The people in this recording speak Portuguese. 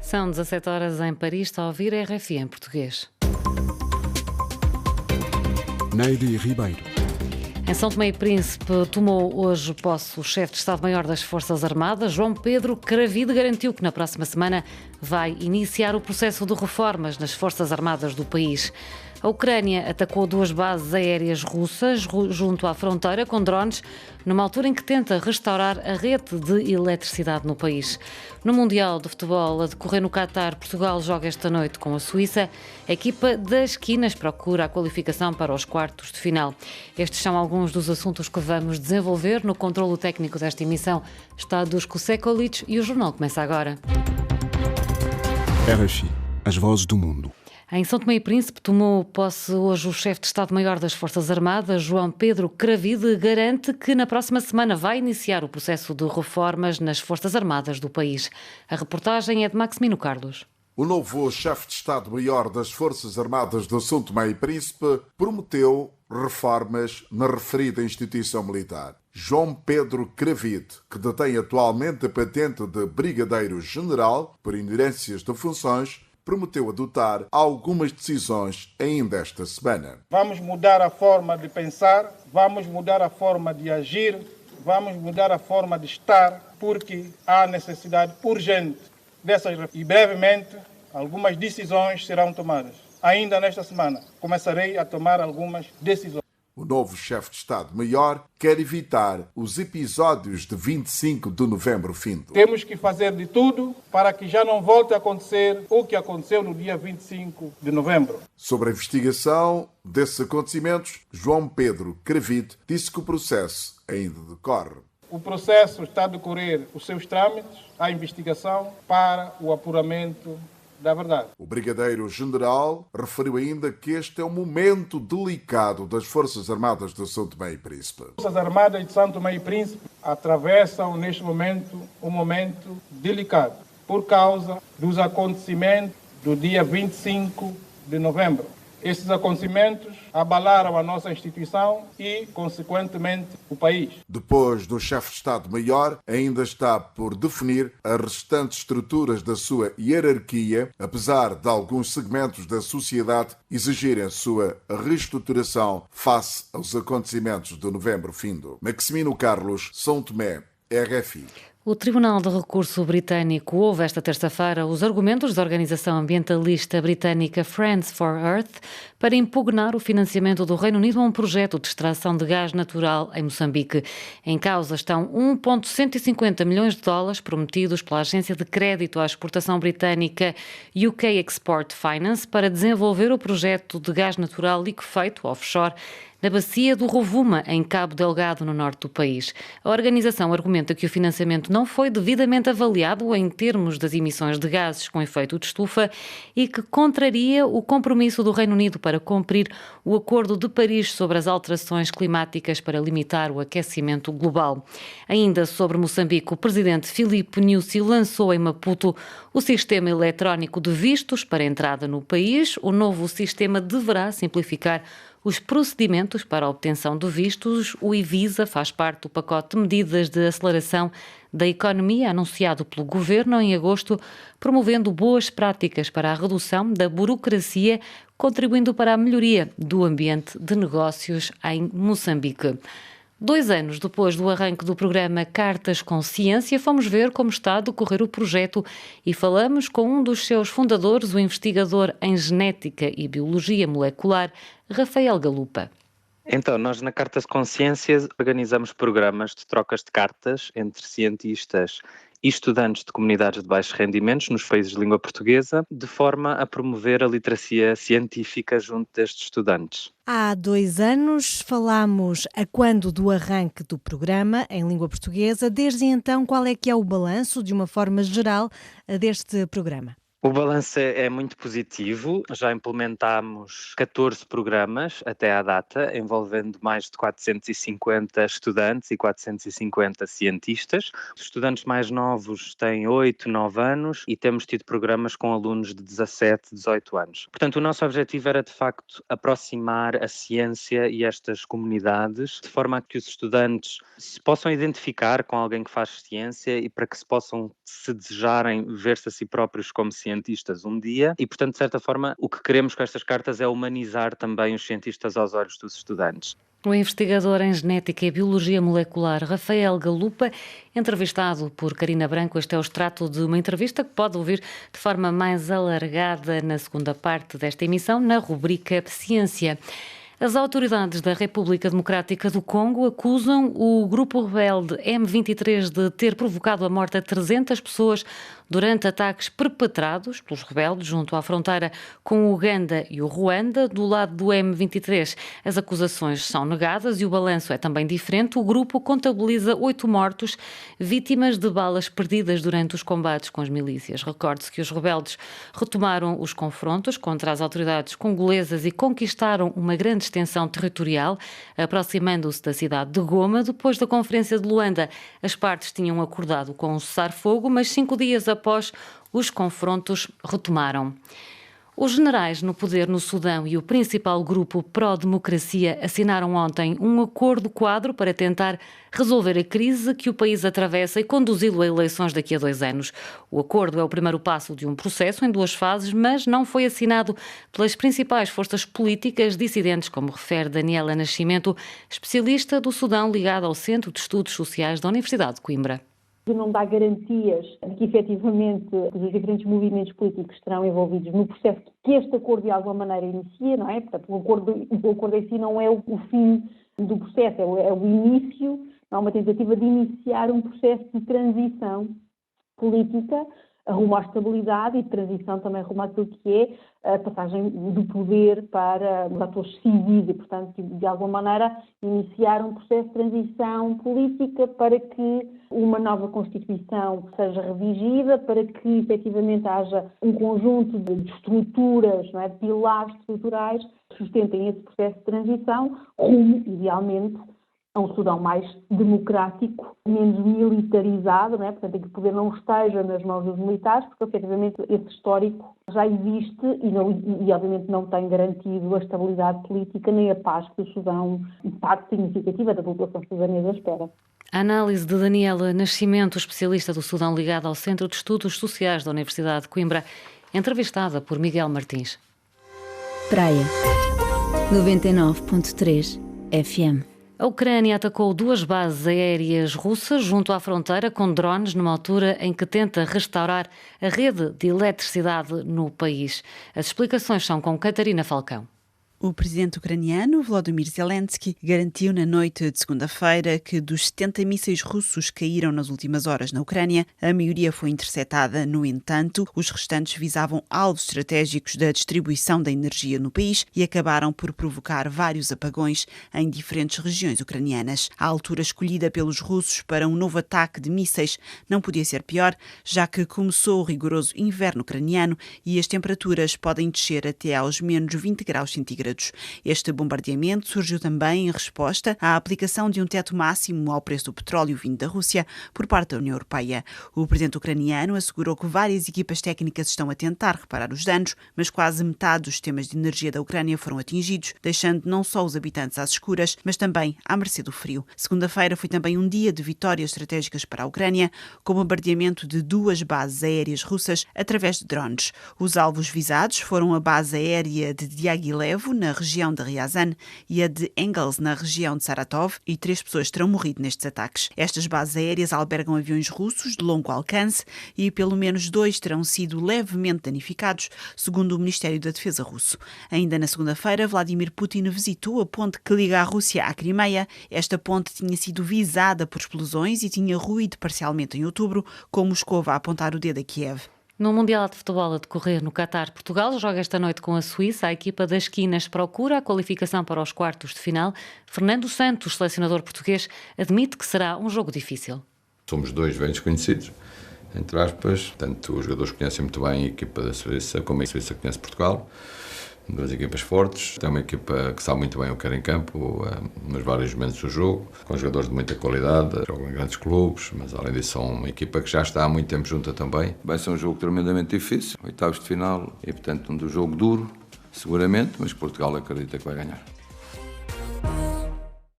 São 17 horas em Paris, está a ouvir a RFI em português. Neide Ribeiro. Em São Tomé e Príncipe tomou hoje posse o chefe de Estado-Maior das Forças Armadas, João Pedro Cravide, garantiu que na próxima semana vai iniciar o processo de reformas nas Forças Armadas do país. A Ucrânia atacou 2 bases aéreas russas junto à fronteira com drones, numa altura em que tenta restaurar a rede de eletricidade no país. No Mundial de Futebol a decorrer no Qatar, Portugal joga esta noite com a Suíça. A equipa das Quinas procura a qualificação para os quartos de final. Estes são alguns dos assuntos que vamos desenvolver. No controlo técnico desta emissão está Dusko Sekulic e o jornal começa agora. RFI, as vozes do mundo. Em São Tomé e Príncipe tomou posse hoje o chefe de Estado-Maior das Forças Armadas, João Pedro Cravide, garante que na próxima semana vai iniciar o processo de reformas nas Forças Armadas do país. A reportagem é de Maximino Carlos. O novo chefe de Estado-Maior das Forças Armadas de São Tomé e Príncipe prometeu reformas na referida instituição militar. João Pedro Cravide, que detém atualmente a patente de Brigadeiro-General por inerências de funções, prometeu adotar algumas decisões ainda esta semana. Vamos mudar a forma de pensar, vamos mudar a forma de agir, vamos mudar a forma de estar, porque há necessidade urgente dessas. E brevemente, algumas decisões serão tomadas. Ainda nesta semana, começarei a tomar algumas decisões. O novo chefe de Estado-Maior quer evitar os episódios de 25 de novembro findo. Temos que fazer de tudo para que já não volte a acontecer o que aconteceu no dia 25 de novembro. Sobre a investigação desses acontecimentos, João Pedro Cravide disse que o processo ainda decorre. O processo está a decorrer os seus trâmites, a investigação para o apuramento da verdade. O Brigadeiro-General referiu ainda que este é um momento delicado das Forças Armadas de São Tomé e Príncipe. As Forças Armadas de São Tomé e Príncipe atravessam neste momento um momento delicado por causa dos acontecimentos do dia 25 de novembro. Esses acontecimentos abalaram a nossa instituição e, consequentemente, o país. Depois do chefe de Estado-Maior, ainda está por definir as restantes estruturas da sua hierarquia, apesar de alguns segmentos da sociedade exigirem a sua reestruturação face aos acontecimentos de novembro findo. Maximino Carlos, São Tomé, RFI. O Tribunal de Recurso Britânico ouve esta terça-feira os argumentos da organização ambientalista britânica Friends for Earth para impugnar o financiamento do Reino Unido a um projeto de extração de gás natural em Moçambique. Em causa estão 1,150 milhões de dólares prometidos pela agência de crédito à exportação britânica UK Export Finance para desenvolver o projeto de gás natural liquefeito offshore na bacia do Rovuma, em Cabo Delgado, no norte do país. A organização argumenta que o financiamento não foi devidamente avaliado em termos das emissões de gases com efeito de estufa e que contraria o compromisso do Reino Unido para cumprir o Acordo de Paris sobre as alterações climáticas para limitar o aquecimento global. Ainda sobre Moçambique, o presidente Filipe Nyusi lançou em Maputo o sistema eletrónico de vistos para entrada no país. O novo sistema deverá simplificar os procedimentos para a obtenção de vistos. O e-Visa faz parte do pacote de medidas de aceleração da economia anunciado pelo governo em agosto, promovendo boas práticas para a redução da burocracia, contribuindo para a melhoria do ambiente de negócios em Moçambique. 2 anos depois do arranque do programa Cartas com Ciência, fomos ver como está a decorrer o projeto e falamos com um dos seus fundadores, o investigador em Genética e Biologia Molecular, Rafael Galupa. Então, nós na Cartas com Ciência organizamos programas de trocas de cartas entre cientistas e estudantes de comunidades de baixos rendimentos nos países de língua portuguesa, de forma a promover a literacia científica junto destes estudantes. Há 2 anos falámos a quando do arranque do programa em língua portuguesa. Desde então, qual é que é o balanço, de uma forma geral, deste programa? O balanço é muito positivo. Já implementámos 14 programas até à data, envolvendo mais de 450 estudantes e 450 cientistas. Os estudantes mais novos têm 8, 9 anos e temos tido programas com alunos de 17, 18 anos. Portanto, o nosso objetivo era, de facto, aproximar a ciência e estas comunidades, de forma a que os estudantes se possam identificar com alguém que faz ciência e para que se possam, se desejarem, ver-se a si próprios como cientistas um dia e, portanto, de certa forma, o que queremos com estas cartas é humanizar também os cientistas aos olhos dos estudantes. O investigador em Genética e Biologia Molecular Rafael Galupa, entrevistado por Carina Branco. Este é o extrato de uma entrevista que pode ouvir de forma mais alargada na segunda parte desta emissão, na rubrica Ciência. As autoridades da República Democrática do Congo acusam o grupo rebelde M23 de ter provocado a morte a 300 pessoas durante ataques perpetrados pelos rebeldes junto à fronteira com o Uganda e o Ruanda. Do lado do M23, as acusações são negadas e o balanço é também diferente. O grupo contabiliza 8 mortos, vítimas de balas perdidas durante os combates com as milícias. Recorde-se que os rebeldes retomaram os confrontos contra as autoridades congolesas e conquistaram uma grande extensão territorial, aproximando-se da cidade de Goma. Depois da Conferência de Luanda, as partes tinham acordado com um cessar-fogo, mas 5 dias após, os confrontos retomaram. Os generais no poder no Sudão e o principal grupo pró-democracia assinaram ontem um acordo quadro para tentar resolver a crise que o país atravessa e conduzi-lo a eleições daqui a 2 anos. O acordo é o primeiro passo de um processo em 2 fases, mas não foi assinado pelas principais forças políticas dissidentes, como refere Daniela Nascimento, especialista do Sudão ligada ao Centro de Estudos Sociais da Universidade de Coimbra. Não dá garantias de que efetivamente os diferentes movimentos políticos estarão envolvidos no processo que este acordo de alguma maneira inicia, não é? Portanto, o acordo em si não é o fim do processo, é o início, é uma tentativa de iniciar um processo de transição política rumo à estabilidade e de transição também rumo àquilo que é a passagem do poder para os atores civis e, portanto, de alguma maneira, iniciar um processo de transição política para que uma nova Constituição seja redigida, para que, efetivamente, haja um conjunto de estruturas, não é, de pilares estruturais que sustentem esse processo de transição rumo, idealmente, a um Sudão mais democrático, menos militarizado, não é? Portanto, em que o poder não esteja nas mãos dos militares, porque, efetivamente, esse histórico já existe e obviamente, não tem garantido a estabilidade política nem a paz que o Sudão, parte significativa da população sudanesa, espera. A análise de Daniela Nascimento, especialista do Sudão ligada ao Centro de Estudos Sociais da Universidade de Coimbra, entrevistada por Miguel Martins. Praia 99.3 FM. A Ucrânia atacou 2 bases aéreas russas junto à fronteira com drones numa altura em que tenta restaurar a rede de eletricidade no país. As explicações são com Catarina Falcão. O presidente ucraniano, Volodymyr Zelensky, garantiu na noite de segunda-feira que dos 70 mísseis russos que caíram nas últimas horas na Ucrânia, a maioria foi interceptada. No entanto, os restantes visavam alvos estratégicos da distribuição da energia no país e acabaram por provocar vários apagões em diferentes regiões ucranianas. A altura escolhida pelos russos para um novo ataque de mísseis não podia ser pior, já que começou o rigoroso inverno ucraniano e as temperaturas podem descer até aos menos 20 graus centígrados. Este bombardeamento surgiu também em resposta à aplicação de um teto máximo ao preço do petróleo vindo da Rússia por parte da União Europeia. O presidente ucraniano assegurou que várias equipas técnicas estão a tentar reparar os danos, mas quase metade dos sistemas de energia da Ucrânia foram atingidos, deixando não só os habitantes às escuras, mas também à mercê do frio. Segunda-feira foi também um dia de vitórias estratégicas para a Ucrânia, com o bombardeamento de 2 bases aéreas russas através de drones. Os alvos visados foram a base aérea de Diaghilevo, na região de Ryazan, e a de Engels, na região de Saratov, e 3 pessoas terão morrido nestes ataques. Estas bases aéreas albergam aviões russos de longo alcance e pelo menos 2 terão sido levemente danificados, segundo o Ministério da Defesa russo. Ainda na segunda-feira, Vladimir Putin visitou a ponte que liga a Rússia à Crimeia. Esta ponte tinha sido visada por explosões e tinha ruído parcialmente em outubro, com Moscou a apontar o dedo a Kiev. No Mundial de Futebol a decorrer no Qatar, Portugal joga esta noite com a Suíça. A equipa das Quinas procura a qualificação para os quartos de final. Fernando Santos, selecionador português, admite que será um jogo difícil. Somos 2 velhos conhecidos entre aspas. Tanto os jogadores conhecem muito bem a equipa da Suíça, como a Suíça conhece Portugal. Duas equipas fortes, tem uma equipa que sabe muito bem o que quer em campo, nos vários momentos do jogo, com jogadores de muita qualidade, jogam em grandes clubes, mas além disso são uma equipa que já está há muito tempo junta também. Vai ser um jogo tremendamente difícil, oitavos de final, e portanto um jogo duro, seguramente, mas Portugal acredita que vai ganhar.